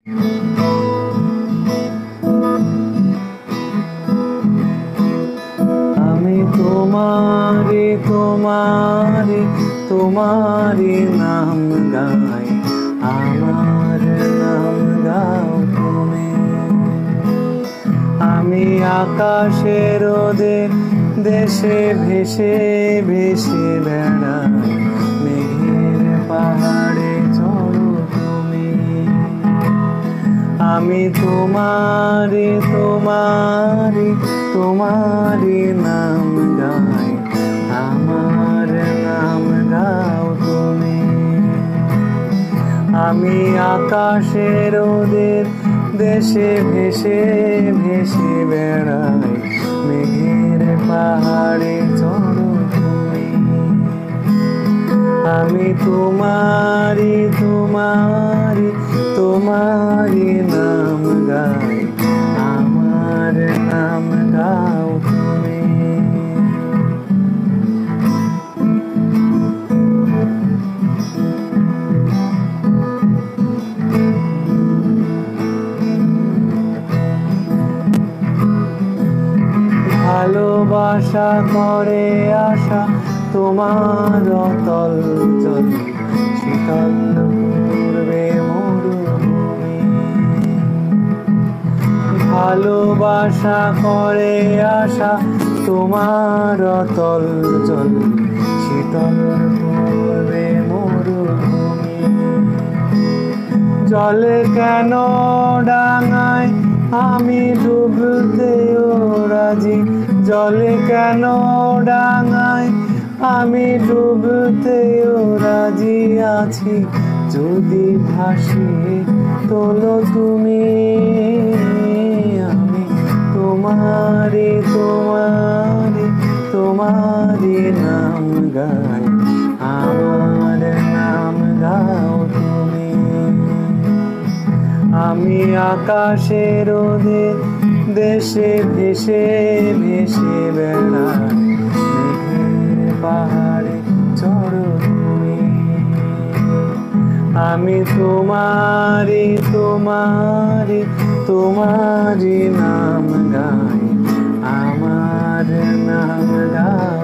আমি তোমারি তোমারি তোমারি নাম গাই, আমার নাম গাও তুমি। আমি আকাশের রোদের দেশে ভেসে ভেসে বেড়াই, মেঘের পাহাড়ে চড়ো তুমি। আমি তোমারি তোমারি তোমারি নাম গাই, আমার নাম গাও তুমি। আমি আকাশের রোদের দেশে ভেসে ভেসে বেড়াই, মেঘের পাহাড়ে চড়ো তুমি। আমি তোমারি তোমারি তোমারি নাম গাই, আমার নাম গাও তুমি। ভালোবাসা করে আশা তোমার অতল জল, শীতল পূর্বে মরুভূমি। ভালোবাসা করে আশা তোমার অতল জল, শীতল পূর্বে মরুভূমি। জলে কেন ডাঙায় আমি ডুবতেও রাজি, জলে কেন ডাঙায় আমি ডুবতেও রাজি আছি, যদি ভাসিয়ে তোলো তুমি। আমি তোমারি তোমারি তোমারি নাম গাই, আমার নাম গাও তুমি। আমি আকাশের রোদের দেশে ভেসে ভেসে বেড়াই, মেঘের পাহাড়ে চড়ো তুমি। আমি তোমারি তোমারি তোমারি নাম গাই, আমার নাম গাও।